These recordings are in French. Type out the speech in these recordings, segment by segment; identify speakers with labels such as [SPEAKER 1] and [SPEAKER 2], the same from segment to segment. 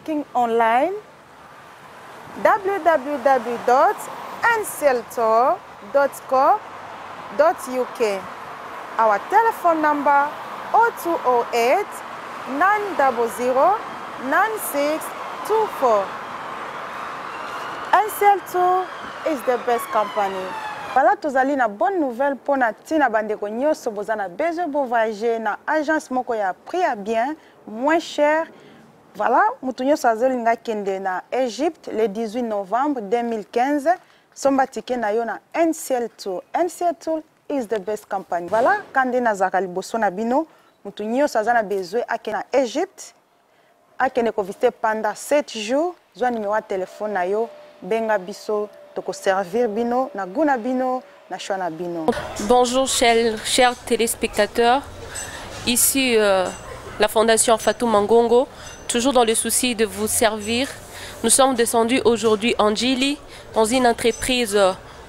[SPEAKER 1] booking online www.ncltour.co.uk. Our telephone number 0208 900 9624. NCL Tour is the best company. Voilà, tozali na bonne nouvelle pour na tina bandeko nyoso bozana besoin pour voyager na agence moko ya prix à bien, moins cher. Voilà, mutu nyoso azolinga kende na Égypte le 18 novembre 2015. Somba ticket na yo na NCL Tour. NCL Tour is the best company. Voilà, kande na zakali boso na bino, mutu nyoso azana besoin ake na Égypte. Akende ko visiter pendant 7 jours. Zwa numéro de téléphone na yo, benga biso. Servir bino, na guna bino, na shwana bino.
[SPEAKER 2] Bonjour chers téléspectateurs, ici la Fondation Fatou Mangongo, toujours dans le souci de vous servir. Nous sommes descendus aujourd'hui en Djili, dans une entreprise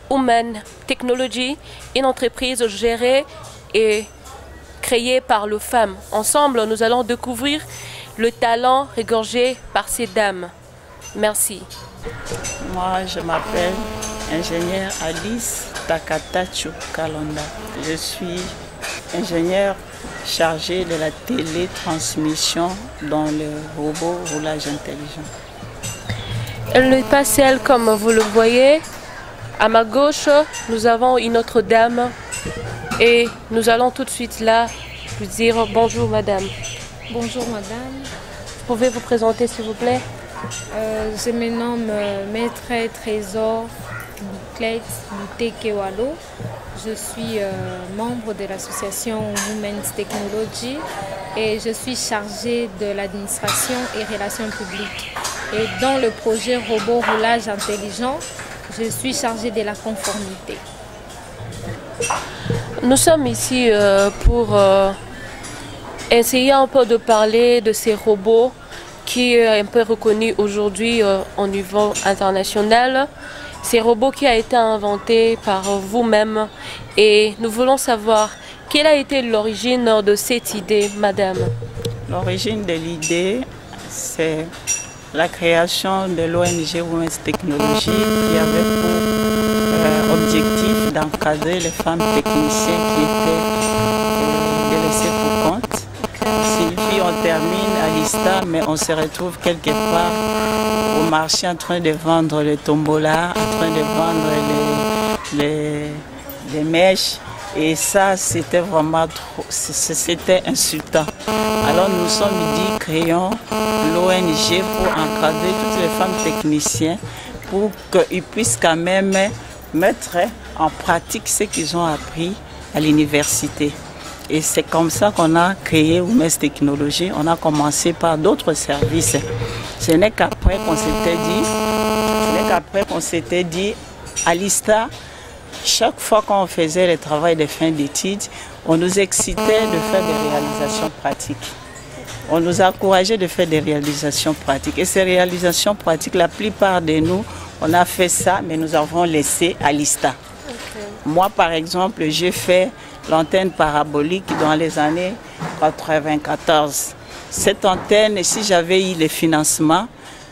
[SPEAKER 2] Women Technology, une entreprise gérée et créée par les femmes. Ensemble, nous allons découvrir le talent regorgé par ces dames. Merci.
[SPEAKER 3] Moi, je m'appelle ingénieur Alice Takatachu Kalonda. Je suis ingénieur chargé de la télétransmission dans le robot roulage intelligent.
[SPEAKER 2] Elle n'est pas seule comme vous le voyez. À ma gauche, nous avons une autre dame et nous allons tout de suite là lui dire bonjour madame.
[SPEAKER 4] Bonjour madame.
[SPEAKER 2] Vous pouvez vous présenter s'il vous plaît?
[SPEAKER 4] Je me nomme Maître Trésor Bouklet Boutekewalo. Je suis membre de l'association Women's Technology et je suis chargée de l'administration et relations publiques. Et dans le projet robot roulage intelligent, je suis chargée de la conformité.
[SPEAKER 2] Nous sommes ici pour essayer un peu de parler de ces robots qui est un peu reconnu aujourd'hui au niveau international. C'est un robot qui a été inventé par vous-même et nous voulons savoir quelle a été l'origine de cette idée, madame.
[SPEAKER 3] L'origine de l'idée, c'est la création de l'ONG Women's Technology qui avait pour objectif d'encadrer les femmes techniciennes qui étaient délaissées pour compte. Sylvie, on termine à l'ISTA, mais on se retrouve quelque part au marché en train de vendre les tombolas, en train de vendre les mèches. Et ça, c'était vraiment trop, c'était insultant. Alors nous sommes dit, créons l'ONG pour encadrer toutes les femmes techniciennes pour qu'ils puissent quand même mettre en pratique ce qu'ils ont appris à l'université. Et c'est comme ça qu'on a créé Women's Technology. On a commencé par d'autres services. Ce n'est qu'après qu'on s'était dit, à l'ISTA, chaque fois qu'on faisait le travail de fin d'études, on nous excitait de faire des réalisations pratiques. On nous encourageait de faire des réalisations pratiques. Et ces réalisations pratiques, la plupart de nous, on a fait ça, mais nous avons laissé à l'ISTA. Okay. Moi, par exemple, j'ai fait l'antenne parabolique dans les années 94. Cette antenne, si j'avais eu le financement,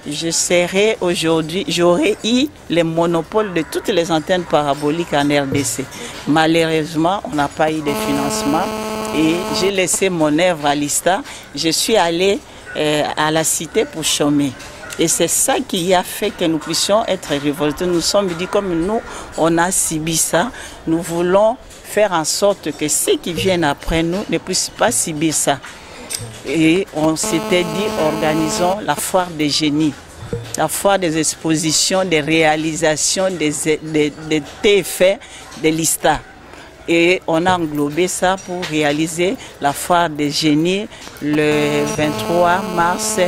[SPEAKER 3] je serais aujourd'hui, j'aurais eu le monopole de toutes les antennes paraboliques en RDC. Malheureusement, on n'a pas eu de financement et j'ai laissé mon œuvre à l'ISTA. Je suis allée à la cité pour chômer. Et c'est ça qui a fait que nous puissions être révoltés. Nous sommes dit, comme nous, on a subi ça, nous voulons faire en sorte que ceux qui viennent après nous ne puissent pas subir ça. Et on s'était dit, organisons la foire des génies, la foire des expositions, des réalisations, des TFR, des l'ISTA. Et on a englobé ça pour réaliser la foire des génies le 23 mars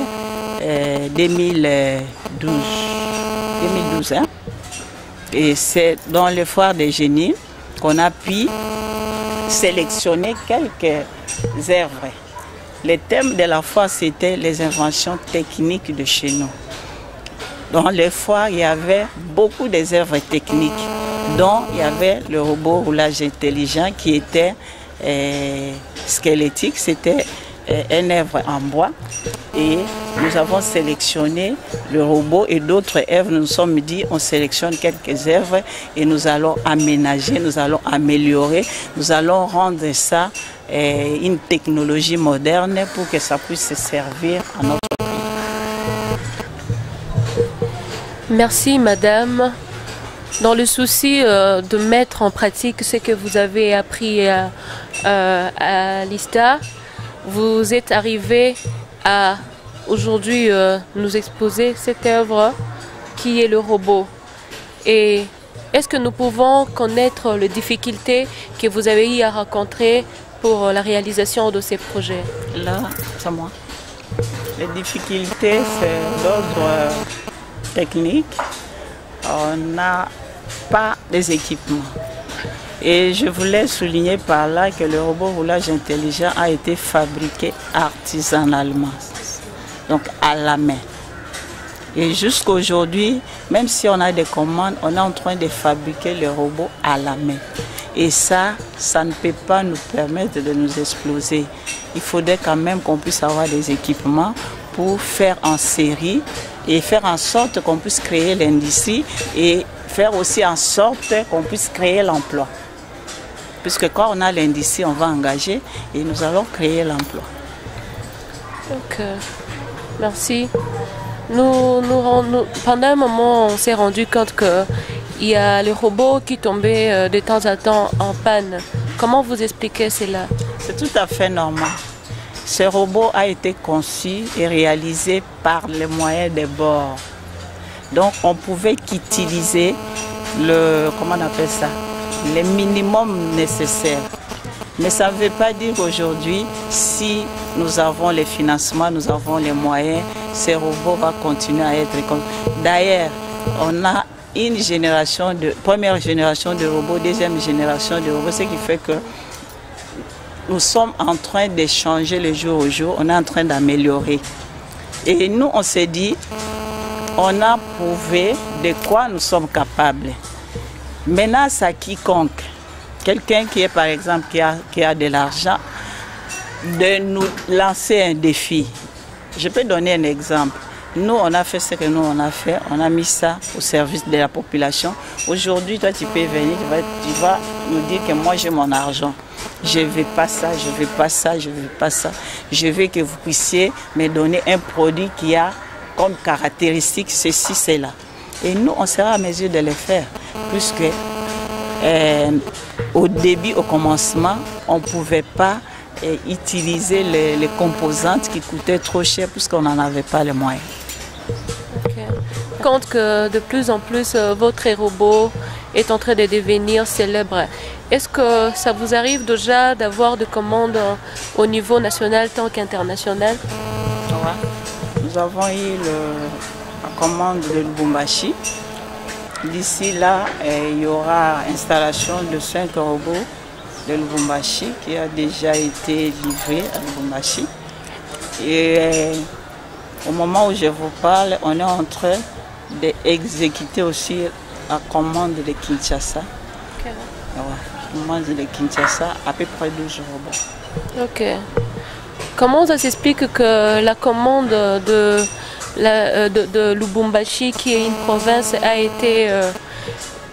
[SPEAKER 3] 2012. Hein? Et c'est dans les foires des génies qu'on a pu sélectionner quelques œuvres. Le thème de la foire, c'était les inventions techniques de chez nous. Dans les foires, il y avait beaucoup d'œuvres techniques, dont il y avait le robot roulage intelligent qui était squelettique. C'était une œuvre en bois et nous avons sélectionné le robot et d'autres œuvres. Nous nous sommes dit on sélectionne quelques œuvres et nous allons aménager, nous allons améliorer, nous allons rendre ça une technologie moderne pour que ça puisse se servir à notre pays.
[SPEAKER 2] Merci madame. Dans le souci de mettre en pratique ce que vous avez appris à l'ISTA, vous êtes arrivé à aujourd'hui nous exposer cette œuvre qui est le robot. Et est-ce que nous pouvons connaître les difficultés que vous avez eu à rencontrer pour la réalisation de ces projets?
[SPEAKER 3] Là, c'est moi. Les difficultés, c'est d'ordre technique. On n'a pas les équipements. Et je voulais souligner par là que le robot roulage intelligent a été fabriqué artisanalement, donc à la main. Et jusqu'à aujourd'hui, même si on a des commandes, on est en train de fabriquer le robot à la main. Et ça ne peut pas nous permettre de nous exploser. Il faudrait quand même qu'on puisse avoir des équipements pour faire en série et faire en sorte qu'on puisse créer l'industrie et faire aussi en sorte qu'on puisse créer l'emploi. Puisque quand on a l'industrie, on va engager et nous allons créer l'emploi.
[SPEAKER 2] Donc, merci. Pendant un moment, on s'est rendu compte qu'il y a les robots qui tombaient de temps à temps en panne. Comment vous expliquez cela?
[SPEAKER 3] C'est tout à fait normal. Ce robot a été conçu et réalisé par les moyens des bords. Donc, on pouvait qu'utiliser comment on appelle ça, les minimums nécessaires. Mais ça ne veut pas dire qu'aujourd'hui, si nous avons les financements, nous avons les moyens, ces robots vont continuer à être... D'ailleurs, on a une génération première génération de robots, deuxième génération de robots, ce qui fait que nous sommes en train d'échanger le jour au jour, on est en train d'améliorer. Et nous, on s'est dit, on a prouvé de quoi nous sommes capables. Maintenant, c'est à quiconque, quelqu'un qui est par exemple, qui a de l'argent, de nous lancer un défi. Je peux donner un exemple. Nous, on a fait ce que nous, on a fait. On a mis ça au service de la population. Aujourd'hui, toi, tu peux venir, tu vas nous dire que moi, j'ai mon argent. Je ne veux pas ça, je ne veux pas ça, je ne veux pas ça. Je veux que vous puissiez me donner un produit qui a comme caractéristique ceci, cela. Et nous, on sera à mesure de le faire. Puisque au début, au commencement, on ne pouvait pas utiliser les composantes qui coûtaient trop cher puisqu'on n'en avait pas les moyens.
[SPEAKER 2] Okay. Compte que de plus en plus votre robot est en train de devenir célèbre. Est-ce que ça vous arrive déjà d'avoir des commandes au niveau national tant qu'international?
[SPEAKER 3] Ouais. Nous avons eu la commande de Lubumbashi. D'ici là, il y aura installation de 5 robots de Lubumbashi qui a déjà été livré à Lubumbashi. Et au moment où je vous parle, on est en train d'exécuter aussi la commande de Kinshasa.
[SPEAKER 2] Okay.
[SPEAKER 3] Ouais, la commande de Kinshasa, à peu près 12 robots.
[SPEAKER 2] Ok. Comment ça s'explique que la commande de Lubumbashi, qui est une province, a été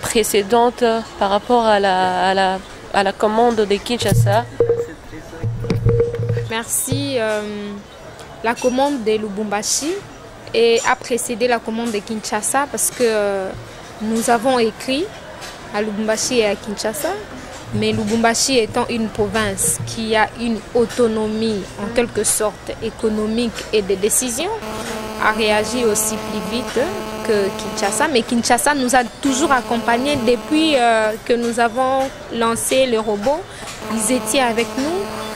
[SPEAKER 2] précédente par rapport à la commande de Kinshasa?
[SPEAKER 4] Merci. La commande de Lubumbashi a précédé la commande de Kinshasa parce que nous avons écrit à Lubumbashi et à Kinshasa, mais Lubumbashi étant une province qui a une autonomie en quelque sorte économique et de décision, a réagi aussi plus vite que Kinshasa. Mais Kinshasa nous a toujours accompagnés depuis que nous avons lancé le robot. Ils étaient avec nous.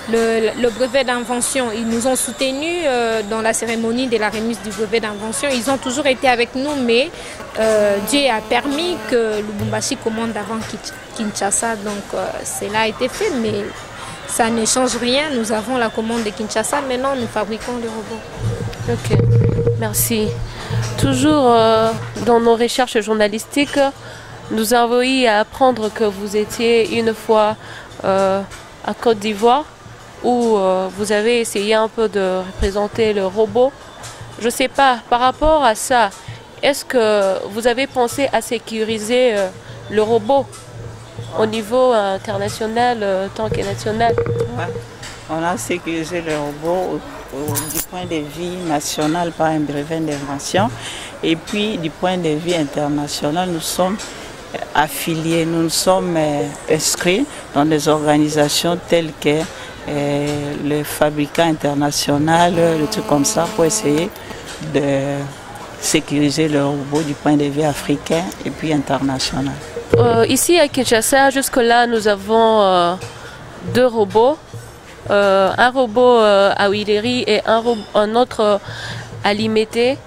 [SPEAKER 4] Le brevet d'invention, ils nous ont soutenus dans la cérémonie de la remise du brevet d'invention. Ils ont toujours été avec nous, mais Dieu a permis que Lubumbashi commande avant Kinshasa. Donc cela a été fait, mais ça ne change rien. Nous avons la commande de Kinshasa, maintenant nous fabriquons le robot.
[SPEAKER 2] Ok, merci. Toujours dans nos recherches journalistiques, nous avons eu à apprendre que vous étiez une fois à Côte d'Ivoire où vous avez essayé un peu de représenter le robot. Je ne sais pas, par rapport à ça, est-ce que vous avez pensé à sécuriser le robot au niveau international tant que national?
[SPEAKER 3] Ouais. On a sécurisé le robot du point de vue national par un brevet d'invention. Et puis du point de vue international, nous sommes affiliés, nous sommes inscrits dans des organisations telles que le fabricant international, le truc comme ça, pour essayer de sécuriser le robot du point de vue africain et puis international.
[SPEAKER 2] Ici à Kinshasa, jusque-là, nous avons 2 robots. Un robot à huilerie et un autre à Limité.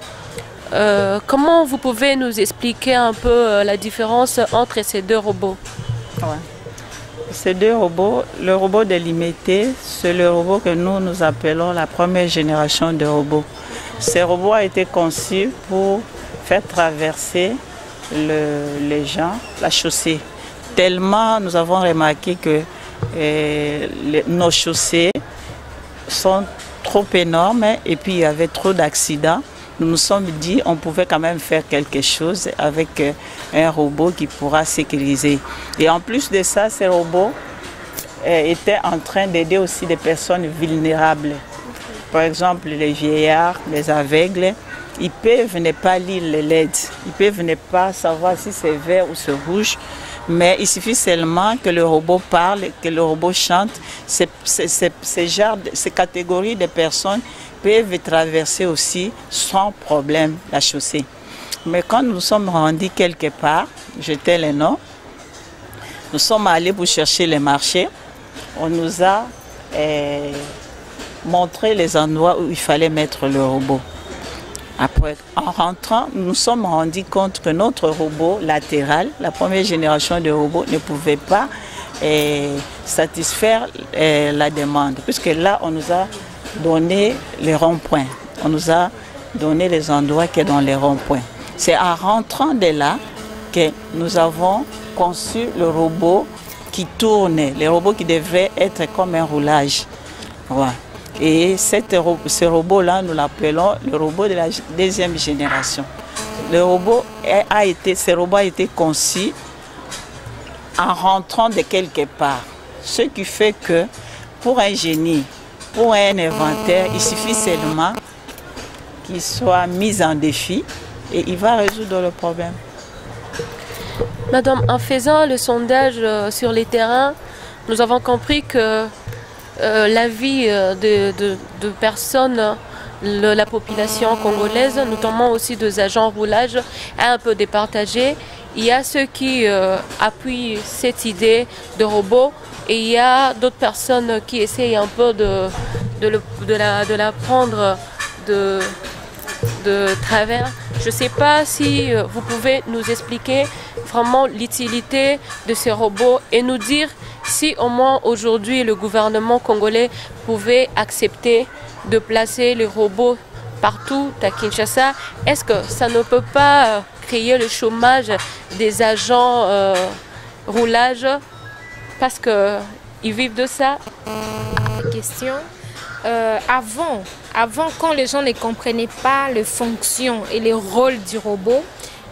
[SPEAKER 2] Comment vous pouvez nous expliquer un peu la différence entre ces 2 robots?
[SPEAKER 3] Ouais. Ces 2 robots, le robot de Limité, c'est le robot que nous appelons la première génération de robots. Ce robot a été conçu pour faire traverser les gens la chaussée. Tellement nous avons remarqué que nos chaussées sont trop énormes et puis il y avait trop d'accidents. Nous nous sommes dit on pouvait quand même faire quelque chose avec un robot qui pourra sécuriser. Et en plus de ça, ces robots étaient en train d'aider aussi des personnes vulnérables. Par exemple, les vieillards, les aveugles, ils peuvent ne pas lire les LED, ils peuvent ne pas savoir si c'est vert ou c'est rouge. Mais il suffit seulement que le robot parle, que le robot chante. Ces catégories de personnes peuvent traverser aussi sans problème la chaussée. Mais quand nous sommes rendus quelque part, j'étais les noms, nous sommes allés pour chercher les marchés. On nous a montré les endroits où il fallait mettre le robot. Après, en rentrant, nous nous sommes rendus compte que notre robot latéral, la première génération de robots, ne pouvait pas satisfaire la demande. Puisque là, on nous a donné les ronds-points. On nous a donné les endroits qui sont dans les ronds-points. C'est en rentrant de là que nous avons conçu le robot qui tourne, le robot qui devrait être comme un roulage. Ouais. Et ce robot-là, nous l'appelons le robot de la 2e génération. Ce robot a été conçu en rentrant de quelque part. Ce qui fait que pour un génie, pour un inventaire, il suffit seulement qu'il soit mis en défi et il va résoudre le problème.
[SPEAKER 2] Madame, en faisant le sondage sur les terrains, nous avons compris que la vie de personnes, la population congolaise, notamment aussi des agents roulage, est un peu départagée. Il y a ceux qui appuient cette idée de robot et il y a d'autres personnes qui essayent un peu de la prendre de travers. Je ne sais pas si vous pouvez nous expliquer vraiment l'utilité de ces robots et nous dire si au moins aujourd'hui le gouvernement congolais pouvait accepter de placer les robots partout à Kinshasa. Est-ce que ça ne peut pas créer le chômage des agents roulage parce qu'ils vivent de ça?
[SPEAKER 4] Question. Avant, quand les gens ne comprenaient pas les fonctions et les rôles du robot,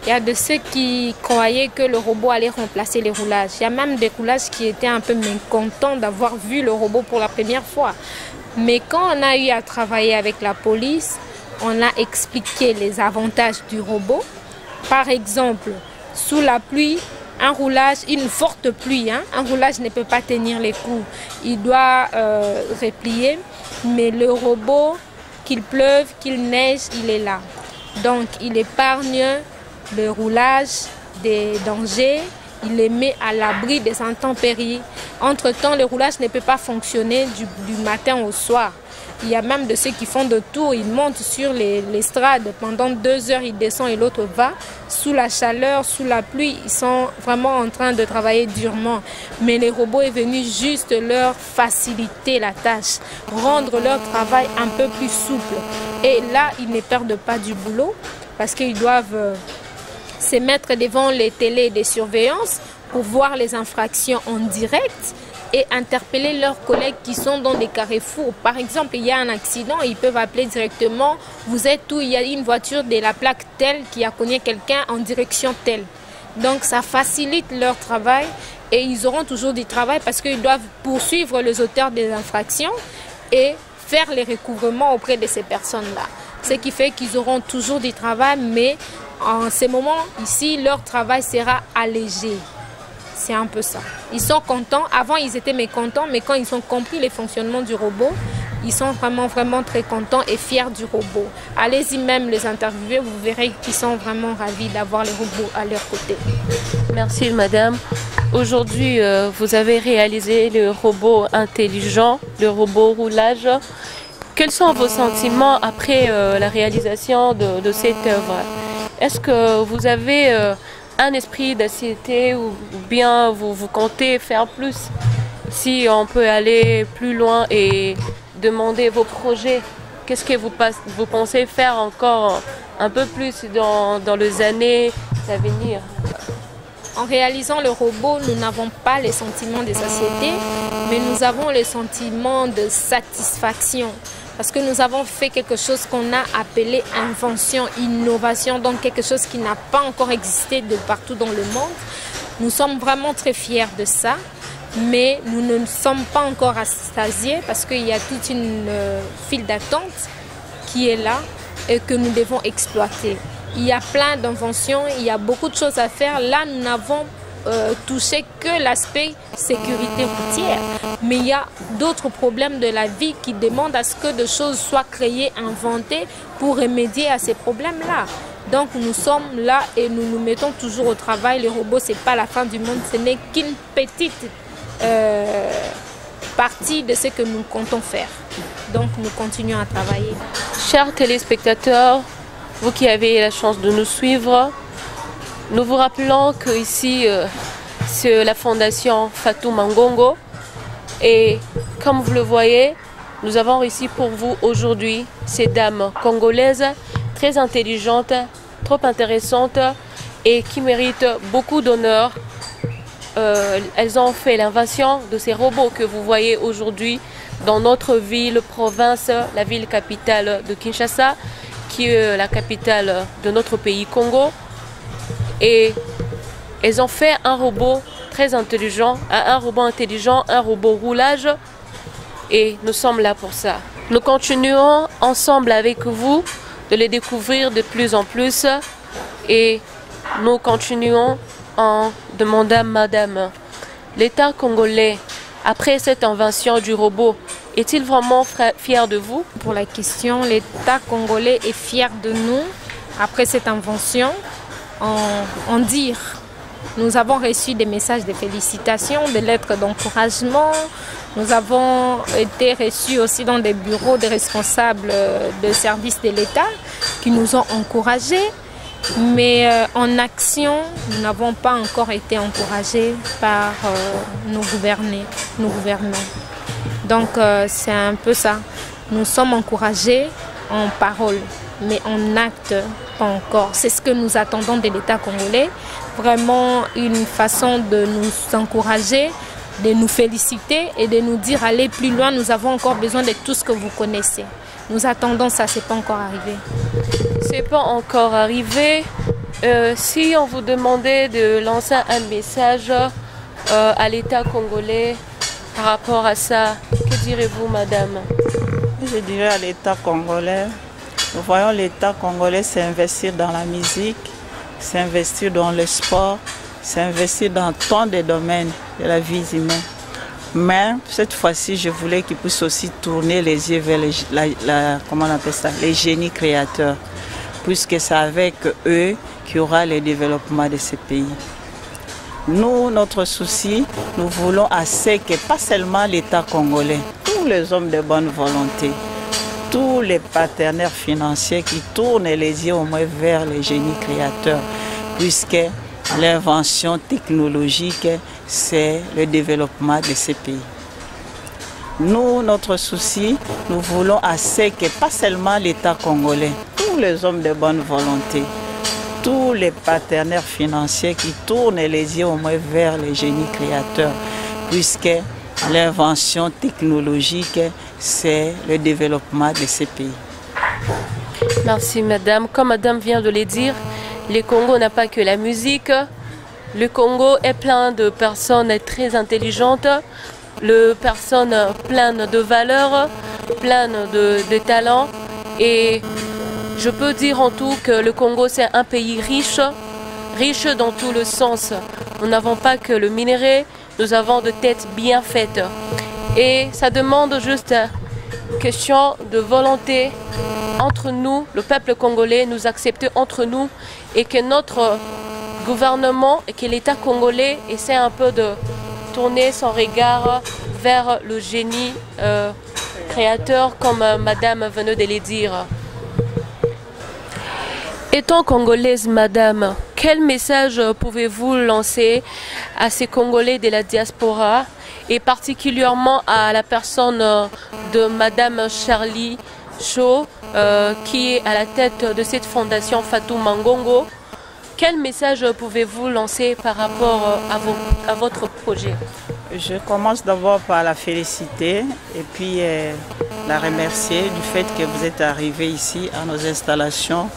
[SPEAKER 4] il y a de ceux qui croyaient que le robot allait remplacer les roulages. Il y a même des roulages qui étaient un peu mécontents d'avoir vu le robot pour la première fois. Mais quand on a eu à travailler avec la police, on a expliqué les avantages du robot. Par exemple, sous la pluie, un roulage, une forte pluie, un roulage ne peut pas tenir les coups. Il doit replier, mais le robot, qu'il pleuve, qu'il neige, il est là. Donc, il épargne le roulage des dangers, il les met à l'abri des intempéries. Entre-temps, le roulage ne peut pas fonctionner du matin au soir. Il y a même de ceux qui font de tours, ils montent sur l'estrade pendant 2 heures, ils descendent et l'autre va. Sous la chaleur, sous la pluie, ils sont vraiment en train de travailler durement. Mais les robots est venu juste leur faciliter la tâche, rendre leur travail un peu plus souple. Et là, ils ne perdent pas du boulot parce qu'ils doivent se mettre devant les télés de surveillance pour voir les infractions en direct. et interpeller leurs collègues qui sont dans des carrefours. Par exemple, il y a un accident, ils peuvent appeler directement, vous êtes où, il y a une voiture de la plaque telle qui a cogné quelqu'un en direction telle. Donc ça facilite leur travail et ils auront toujours du travail parce qu'ils doivent poursuivre les auteurs des infractions et faire les recouvrements auprès de ces personnes-là. Ce qui fait qu'ils auront toujours du travail, mais en ces moments ici, leur travail sera allégé. C'est un peu ça. Ils sont contents. Avant, ils étaient mécontents, mais quand ils ont compris le fonctionnement du robot, ils sont vraiment très contents et fiers du robot. Allez-y même les interviewer, vous verrez qu'ils sont vraiment ravis d'avoir les robots à leur côté.
[SPEAKER 2] Merci madame. Aujourd'hui, vous avez réalisé le robot intelligent, le robot roulage. Quels sont vos sentiments après la réalisation de cette œuvre? Est-ce que vous avez un esprit d'assiette ou bien vous comptez faire plus? Si on peut aller plus loin et demander vos projets, qu'est-ce que vous pensez faire encore un peu plus dans les années à venir?
[SPEAKER 4] En réalisant le robot, nous n'avons pas les sentiments de satiété, mais nous avons les sentiments de satisfaction. Parce que nous avons fait quelque chose qu'on a appelé invention, innovation, donc quelque chose qui n'a pas encore existé de partout dans le monde. Nous sommes vraiment très fiers de ça, mais nous ne sommes pas encore rassasiés parce qu'il y a toute une file d'attente qui est là et que nous devons exploiter. Il y a plein d'inventions, il y a beaucoup de choses à faire. Là, nous n'avons touché que l'aspect sécurité routière. Mais il y a d'autres problèmes de la vie qui demandent à ce que des choses soient créées, inventées pour remédier à ces problèmes-là. Donc nous sommes là et nous nous mettons toujours au travail. Les robots, ce n'est pas la fin du monde, ce n'est qu'une petite partie de ce que nous comptons faire. Donc nous continuons à travailler.
[SPEAKER 2] Chers téléspectateurs, vous qui avez la chance de nous suivre, nous vous rappelons qu'ici, c'est la fondation Fatou Mangongo. Et comme vous le voyez, nous avons réussi pour vous aujourd'hui ces dames congolaises très intelligentes, trop intéressantes et qui méritent beaucoup d'honneur. Elles ont fait l'invention de ces robots que vous voyez aujourd'hui dans notre ville, province, la ville capitale de Kinshasa, qui est la capitale de notre pays Congo. Et elles ont fait un robot très intelligent, un robot roulage, et nous sommes là pour ça. Nous continuons ensemble avec vous de les découvrir de plus en plus et nous continuons en demandant madame, l'État congolais, après cette invention du robot, est-il vraiment fier de vous?
[SPEAKER 4] Pour la question, l'État congolais est fier de nous après cette invention. En dire, nous avons reçu des messages de félicitations, des lettres d'encouragement. Nous avons été reçus aussi dans des bureaux des responsables de services de l'État qui nous ont encouragés. Mais en action, nous n'avons pas encore été encouragés par nos gouvernants. Donc c'est un peu ça. Nous sommes encouragés en parole, mais en acte, pas encore. C'est ce que nous attendons de l'État congolais. Vraiment une façon de nous encourager, de nous féliciter et de nous dire allez plus loin, nous avons encore besoin de tout ce que vous connaissez. Nous attendons ça, c'est pas encore arrivé.
[SPEAKER 2] C'est pas encore arrivé. Si on vous demandait de lancer un message à l'État congolais par rapport à ça, que direz-vous madame?
[SPEAKER 3] Je dirais à l'État congolais, nous voyons l'État congolais s'investir dans la musique, s'investir dans le sport, s'investir dans tant de domaines de la vie humaine. Mais cette fois-ci, je voulais qu'ils puissent aussi tourner les yeux vers comment on appelle ça, les génies créateurs, puisque c'est avec eux qu'il y aura le développement de ces pays. Nous, notre souci, nous voulons assez que pas seulement l'État congolais, tous les hommes de bonne volonté, tous les partenaires financiers qui tournent les yeux au moins vers les génies créateurs, puisque l'invention technologique, c'est le développement de ces pays. Nous, notre souci, nous voulons assez que pas seulement l'État congolais, tous les hommes de bonne volonté, tous les partenaires financiers qui tournent les yeux au moins vers les génies créateurs, puisque l'invention technologique, c'est le développement de ces pays.
[SPEAKER 2] Merci madame. Comme madame vient de le dire, le Congo n'a pas que la musique. Le Congo est plein de personnes très intelligentes, de personnes pleines de valeurs, pleines de talents. Et je peux dire en tout que le Congo c'est un pays riche, riche dans tout le sens. Nous n'avons pas que le minerai, nous avons de têtes bien faites. Et ça demande juste question de volonté entre nous, le peuple congolais, nous accepter entre nous et que notre gouvernement et que l'État congolais essaie un peu de tourner son regard vers le génie créateur comme madame venait de le dire. Étant congolaise, madame, quel message pouvez-vous lancer à ces Congolais de la diaspora et particulièrement à la personne de madame Charlie Chaud qui est à la tête de cette fondation Fatou Mangongo? Quel message pouvez-vous lancer par rapport à votre projet?
[SPEAKER 3] Je commence d'abord par la féliciter et puis la remercier du fait que vous êtes arrivé ici à nos installations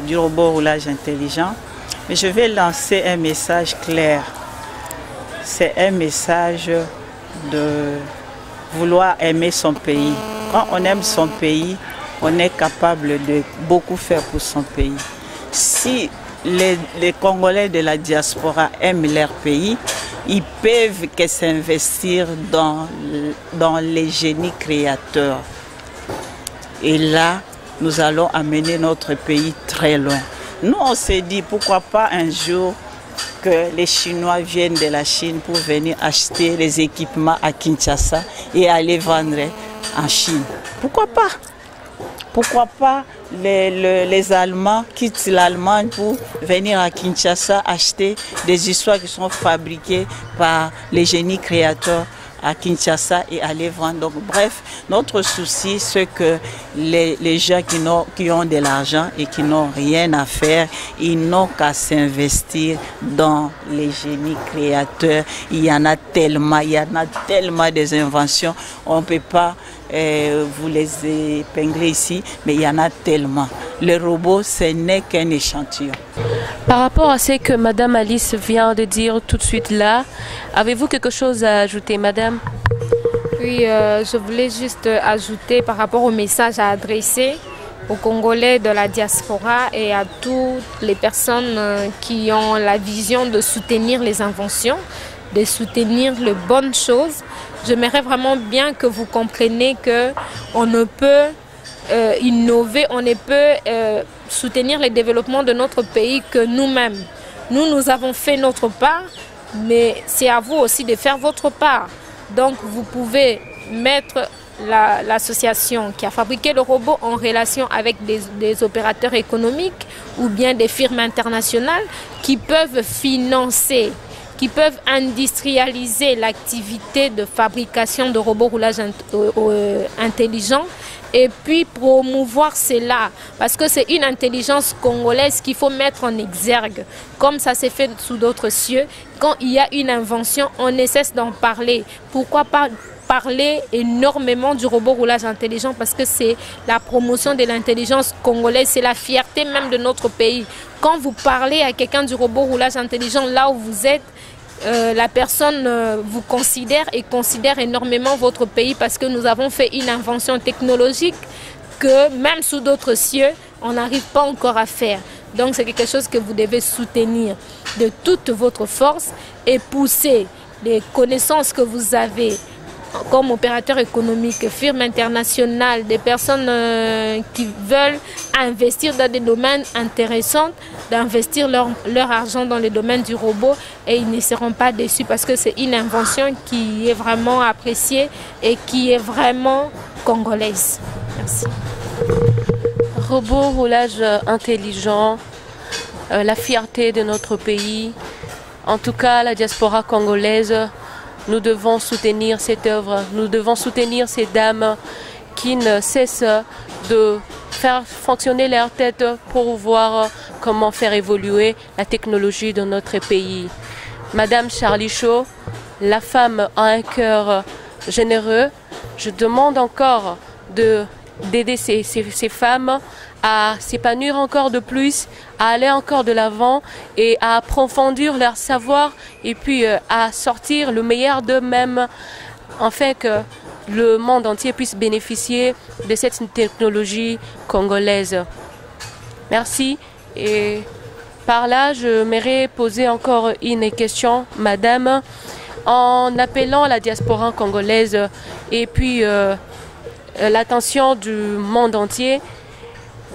[SPEAKER 3] du robot roulage intelligent. Mais je vais lancer un message clair. C'est un message de vouloir aimer son pays. Quand on aime son pays, on est capable de beaucoup faire pour son pays. Si les Congolais de la diaspora aiment leur pays, ils peuvent que s'investir dans les génies créateurs. Et là, nous allons amener notre pays très loin. Nous, on s'est dit, pourquoi pas un jour que les Chinois viennent de la Chine pour venir acheter les équipements à Kinshasa et aller vendre en Chine. Pourquoi pas? Pourquoi pas les Allemands quittent l'Allemagne pour venir à Kinshasa acheter des histoires qui sont fabriquées par les génies créateurs à Kinshasa et aller vendre. Donc bref, notre souci c'est que les gens qui ont de l'argent et qui n'ont rien à faire, ils n'ont qu'à s'investir dans les génies créateurs. Il y en a tellement des inventions, on ne peut pas vous les épingler ici, mais il y en a tellement. Le robot, ce n'est qu'un échantillon.
[SPEAKER 2] Par rapport à ce que Madame Alice vient de dire tout de suite là, avez-vous quelque chose à ajouter, Madame?
[SPEAKER 4] Oui, je voulais juste ajouter par rapport au message à adresser aux Congolais de la diaspora et à toutes les personnes qui ont la vision de soutenir les inventions, de soutenir les bonnes choses. J'aimerais vraiment bien que vous compreniez qu'on ne peut innover, on ne peut soutenir le développement de notre pays que nous-mêmes. Nous avons fait notre part, mais c'est à vous aussi de faire votre part. Donc vous pouvez mettre l'association qui a fabriqué le robot en relation avec des opérateurs économiques ou bien des firmes internationales qui peuvent financer, qui peuvent industrialiser l'activité de fabrication de robots roulage intelligent et puis promouvoir cela parce que c'est une intelligence congolaise qu'il faut mettre en exergue comme ça s'est fait sous d'autres cieux. Quand il y a une invention, on ne cesse d'en parler. Pourquoi pas parler énormément du robot roulage intelligent parce que c'est la promotion de l'intelligence congolaise, c'est la fierté même de notre pays. Quand vous parlez à quelqu'un du robot roulage intelligent là où vous êtes, la personne vous considère et considère énormément votre pays parce que nous avons fait une invention technologique que même sous d'autres cieux, on n'arrive pas encore à faire. Donc c'est quelque chose que vous devez soutenir de toute votre force et pousser les connaissances que vous avez comme opérateur économique, firme internationale, des personnes qui veulent investir dans des domaines intéressants, d'investir leur argent dans les domaines du robot et ils ne seront pas déçus parce que c'est une invention qui est vraiment appréciée et qui est vraiment congolaise. Merci.
[SPEAKER 2] Robot roulage intelligent, la fierté de notre pays, en tout cas la diaspora congolaise. Nous devons soutenir cette œuvre, nous devons soutenir ces dames qui ne cessent de faire fonctionner leur tête pour voir comment faire évoluer la technologie de notre pays. Madame Charlie Chaud, la femme a un cœur généreux. Je demande encore d'aider ces femmes à s'épanouir encore de plus, à aller encore de l'avant et à approfondir leur savoir et puis à sortir le meilleur d'eux-mêmes, afin que le monde entier puisse bénéficier de cette technologie congolaise. Merci. Et par là, je m'aimerais poser encore une question, madame, en appelant la diaspora congolaise et puis l'attention du monde entier.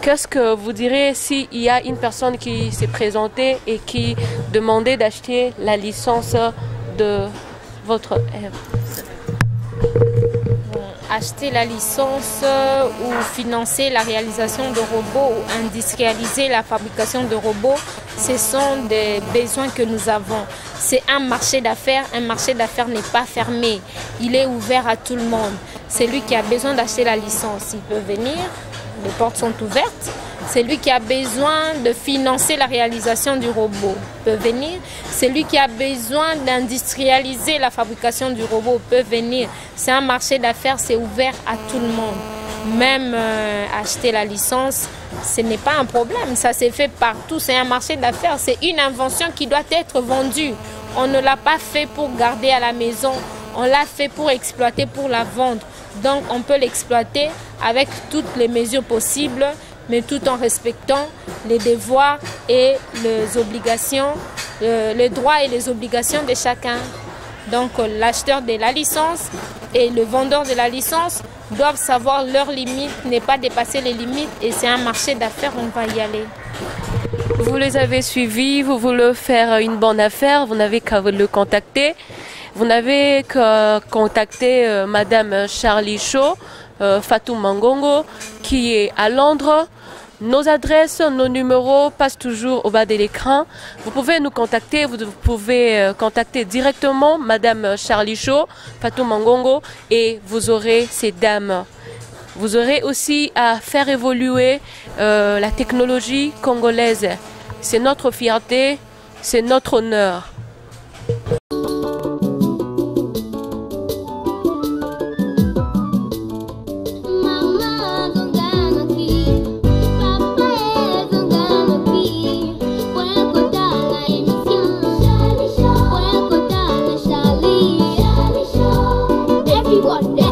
[SPEAKER 2] Qu'est-ce que vous direz s'il y a une personne qui s'est présentée et qui demandait d'acheter la licence de votre...
[SPEAKER 4] Acheter la licence ou financer la réalisation de robots ou industrialiser la fabrication de robots, ce sont des besoins que nous avons. C'est un marché d'affaires. Un marché d'affaires n'est pas fermé. Il est ouvert à tout le monde. Celui qui a besoin d'acheter la licence, il peut venir. Les portes sont ouvertes. Celui qui a besoin de financer la réalisation du robot peut venir. Celui qui a besoin d'industrialiser la fabrication du robot peut venir. C'est un marché d'affaires, c'est ouvert à tout le monde. Même acheter la licence, ce n'est pas un problème. Ça s'est fait partout. C'est un marché d'affaires. C'est une invention qui doit être vendue. On ne l'a pas fait pour garder à la maison. On l'a fait pour exploiter, pour la vendre. Donc on peut l'exploiter avec toutes les mesures possibles, mais tout en respectant les devoirs et les obligations, les droits et les obligations de chacun. Donc l'acheteur de la licence et le vendeur de la licence doivent savoir leurs limites, ne pas dépasser les limites, et c'est un marché d'affaires, on va y aller.
[SPEAKER 2] Vous les avez suivis, vous voulez faire une bonne affaire, vous n'avez qu'à le contacter. Vous n'avez qu'à contacter Madame Charlie Shaw, Fatou Mangongo, qui est à Londres. Nos adresses, nos numéros passent toujours au bas de l'écran. Vous pouvez nous contacter, vous pouvez contacter directement Madame Charlie Shaw, Fatou Mangongo, et vous aurez ces dames. Vous aurez aussi à faire évoluer la technologie congolaise. C'est notre fierté, c'est notre honneur.
[SPEAKER 5] Everyone